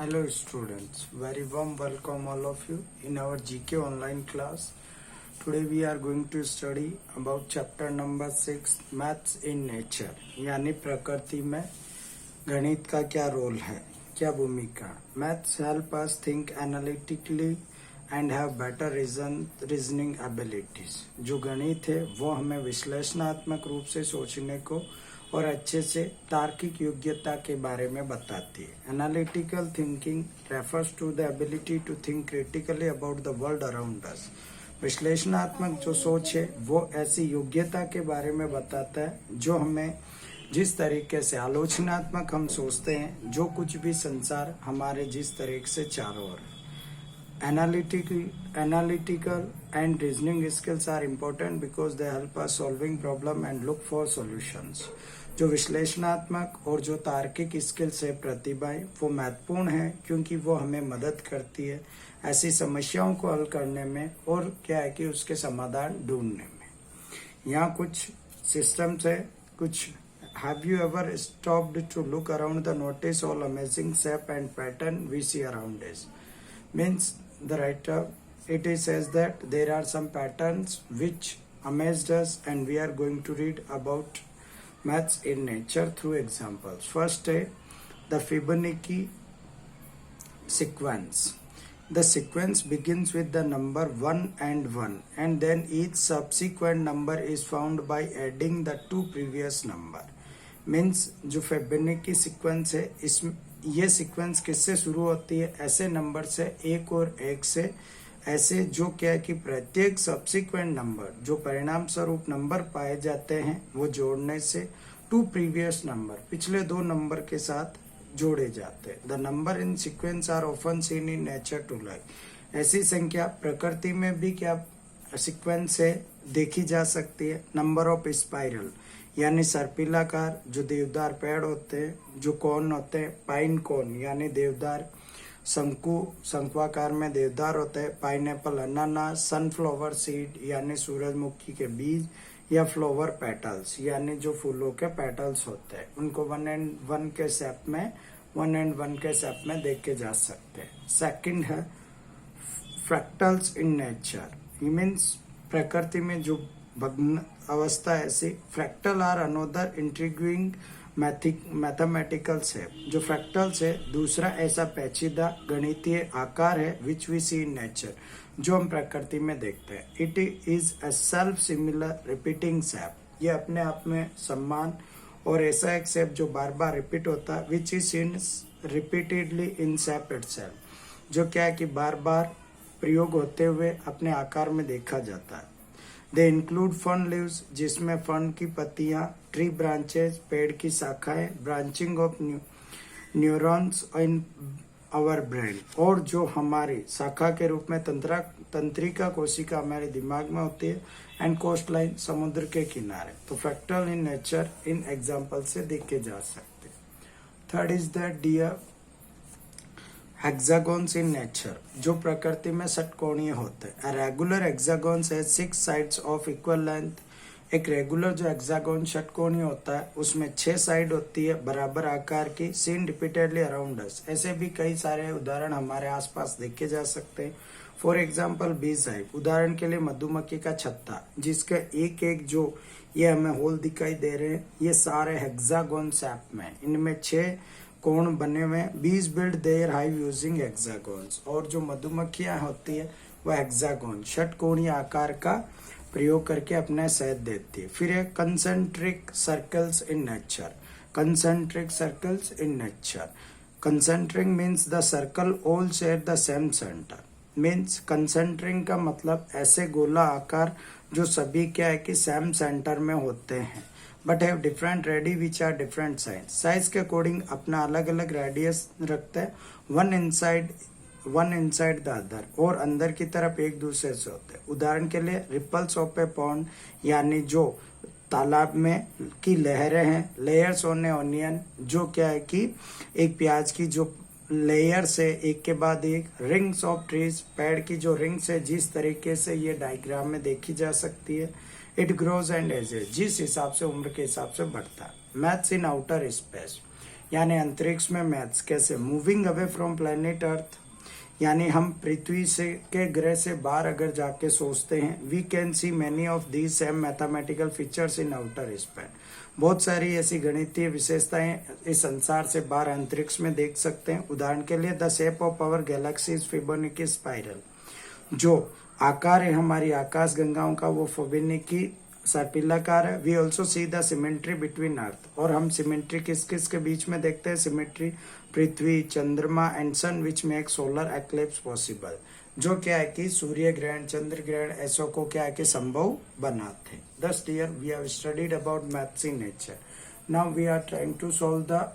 Hello students, very warm welcome all of you in our GK online class. Today we are going to study about chapter number 6 Maths in Nature यानी प्रकृति में गणित का क्या role है, क्या भूमिका. Maths help us think analytically and have better reasoning abilities. जो गणित है वो हमें विश्लेषणात्मक रूप से सोचने को और अच्छे से तार्किक योग्यता के बारे में बताती है. Analytical thinking refers to the ability to think critically about the world around us. विश्लेषणात्मक जो सोच है वो ऐसी योग्यता के बारे में बताता है जो हमें जिस तरीके से आलोचनात्मक हम सोचते हैं, जो कुछ भी संसार हमारे जिस तरीके से चारों ओर. Analytical and reasoning skills are important because they help us solving problem and look for solutions. जो विश्लेषणात्मक और जो तार्किक स्किल्स है, प्रतिभाएं, वो महत्वपूर्ण है क्योंकि वो हमें मदद करती है ऐसी समस्याओं को हल करने में और क्या है कि उसके समाधान ढूंढने में. यहाँ कुछ सिस्टम्स है, कुछ. Have you ever stopped to look around the notice all amazing shape and pattern we see around us? Means the writer it is says that there are some patterns which amazed us and we are going to read about maths in nature through examples. First, the Fibonacci sequence. The sequence begins with the number 1 and then each subsequent number is found by adding the two previous number. Means जो Fibonacci sequence है, इसमें ये sequence किससे शुरू होती है? ऐसे number से, एक और एक से, ऐसे जो क्या है कि प्रत्येक सब्सिक्वेंट नंबर जो परिणाम स्वरूप नंबर पाए जाते हैं वो जोड़ने से टू प्रीवियस नंबर, पिछले दो नंबर के साथ जोड़े जाते हैं. The number in sequence are often seen in nature to like. ऐसी संख्या प्रकृति में भी क्या सीक्वेंस से देखी जा सकती है. नंबर ऑफ स्पाइरल यानी सर्पिलाकार जो देवदार पेड़ होते हैं, जो कौन होते हैं पाइन कौन यानी देवदार, शंकुआकार में देवदार होते हैं, पाइनएप्पल अनानास, सनफ्लावर सीड यानी सूरजमुखी के बीज, या फ्लावर पेटल्स यानी जो फूलों के पेटल्स होते हैं, उनको वन एंड वन के शेप में देखे जा सकते हैं. सेकंड है फ्रैक्टल्स इन नेचर. मीन्स प्रकृति में जो भग्न अवस्था ऐसी. Fractal are another intriguing mathematical shape. जो फ्रैक्टल्स है दूसरा ऐसा पेचीदा गणितीय आकार है which we C in nature, जो हम प्रकृति में देखते हैं. It is a self similar repeating shape. ये अपने आप में सम्मान और ऐसा एक शेप जो बार बार रिपीट होता है, which is in repeatedly in shape itself, जो क्या है कि बार बार प्रयोग होते हुए अपने आकार में देखा जाता है. दे इंक्लूड फर्न लीव्स जिसमें फर्न की पत्तियां, ट्री ब्रांचेस पेड़ की शाखाएं, branching of neurons in our brain, और जो हमारी शाखा के रूप में तंत्रिका कोशिका हमारे दिमाग में होती है, एंड कोस्ट लाइन समुद्र के किनारे. तो fractal in nature in example से देखे जा सकते. Third is the dear hexagons in nature, जो प्रकृति में षटकोणीय होते हैं. Regular hexagons has 6 sides of equal length. एक रेगुलर जो हेक्सागोन षटकोणीय होता है उसमें 6 साइड होती है बराबर आकार की. Seen repeatedly around us. ऐसे भी कई सारे उदाहरण हमारे आसपास देखे जा सकते हैं. फॉर एग्जाम्पल बीज हाइव, उदाहरण के लिए मधुमक्खी का छत्ता, जिसका एक एक जो ये हमें होल दिखाई दे रहे हैं, ये सारे हेक्सागोन शेप में, इनमें 6 कोण बने हुए. बीज बिल्ड देयर हाइव यूजिंग हेक्सागोन्स. और जो मधुमक्खियां होती है वह हेक्सागोन षटकोणीय आकार का प्रयोग करके अपना शहद देती है. फिर है concentric circles in nature. Concentric circles in nature. Concentric means the circle all share the same centre. Means concentric का मतलब ऐसे गोला आकार जो सभी क्या है कि सेम सेंटर में होते हैं, but have different radii which are different size. Size के अकॉर्डिंग अपना अलग अलग रेडियस रखते हैं. वन इनसाइड द अदर, और अंदर की तरफ एक दूसरे से होते हैं. उदाहरण के लिए रिपल्स ऑफ ए पॉन्ड यानी जो तालाब में की लहरें हैं. लेयर्स ऑन ए ऑनियन, जो क्या है कि एक प्याज की जो लेयर से एक के बाद एक. रिंग्स ऑफ ट्रीज, पेड़ की जो रिंग्स है, जिस तरीके से ये डायग्राम में देखी जा सकती है. इट ग्रोज एंड एजेज, जिस हिसाब से उम्र के हिसाब से बढ़ता है. मैथ्स इन आउटर स्पेस. यानी अंतरिक्ष में मैथ्स कैसे, moving away from planet earth, यानी हम पृथ्वी से के ग्रह से बाहर अगर जाके सोचते हैं, we can see many of these same mathematical features in outer space, बहुत सारी ऐसी गणितीय विशेषताएं इस संसार से बाहर अंतरिक्ष में देख सकते हैं। उदाहरण के लिए the shape of our galaxy is Fibonacci spiral, जो आकार है हमारी आकाश गंगाओं का वो फिबोनाची सर्पिलाकार है। We also see the symmetry between earth, और हम सिमेट्री किस किस के बीच में देखते हैं, सिमेट्री पृथ्वी, चंद्रमा and sun which make solar eclipse possible, जो क्या है कि सूर्य ग्रहण, चंद्र ग्रहण ऐसो को क्या है कि संभव बनाते। Thus dear, we have studied about maths in nature. Now we are trying to solve the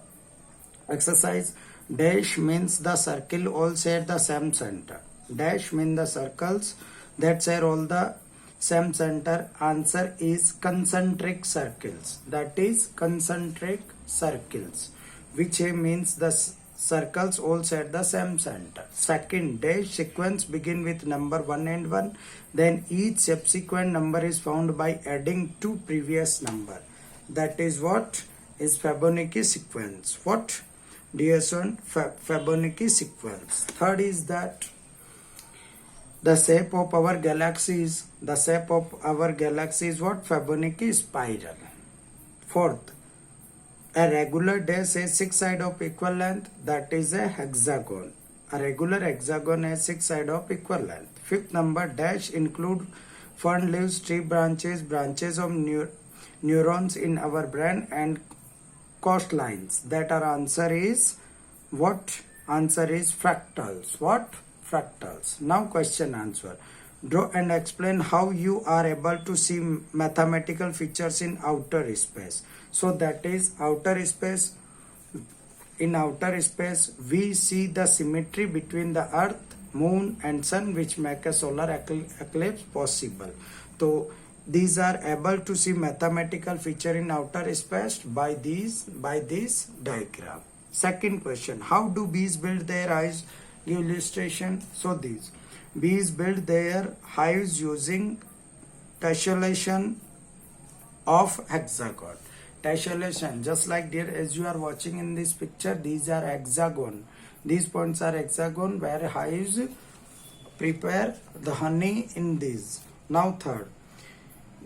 exercise. Dash means the circle all share the same center. Dash mean the circles that share all the same center. Answer is concentric circles. That is concentric circles, which means the circles all share the same center. Second, dash sequence begin with number 1 and 1. Then each subsequent number is found by adding two previous number. That is what is Fibonacci sequence. What? Dear son, Fibonacci sequence. Third is that the shape of our galaxy is what? Fibonacci spiral. Fourth, a regular dash has 6 sides of equal length, that is a hexagon. A regular hexagon has 6 sides of equal length. Fifth number, dash include fern leaves, tree branches, branches of neurons in our brain and coastlines. That our answer is what? Answer is fractals. What? Fractals. Now question answer. Draw and explain how you are able to see mathematical features in outer space. So that is outer space. In outer space, we see the symmetry between the earth, moon and sun which make a solar eclipse possible. So these are able to see mathematical feature in outer space by this diagram. Second question, how do bees build their hives? Give illustration. So these bees build their hives using tessellation of hexagon. Tessellation, just like there as you are watching in this picture, these are hexagon. These points are hexagon where hives prepare the honey in these. Now third,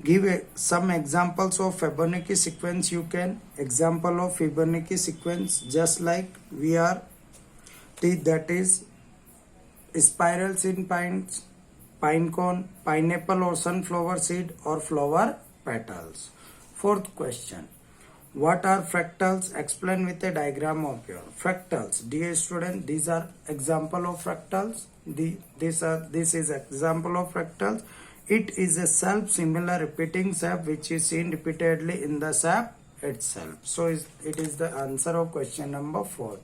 give some examples of Fibonacci sequence. You can example of Fibonacci sequence just like we are that is spirals in pines, pine cone, pineapple or sunflower seed or flower petals. Fourth question, what are fractals? Explain with a diagram of your fractals. Dear student, these are example of fractals. This is example of fractals. It is a self-similar repeating shape which is seen repeatedly in the shape itself. So it is the answer of question number 4.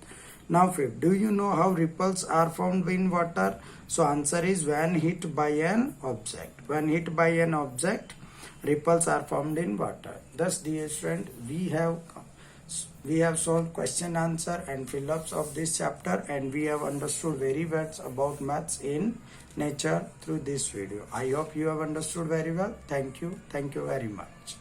Now fifth, do you know how ripples are formed in water? So answer is when hit by an object. When hit by an object, ripples are formed in water. Thus, dear student, we have solved question answer and fill-ups of this chapter, and we have understood very well about maths in nature through this video. I hope you have understood very well. Thank you very much.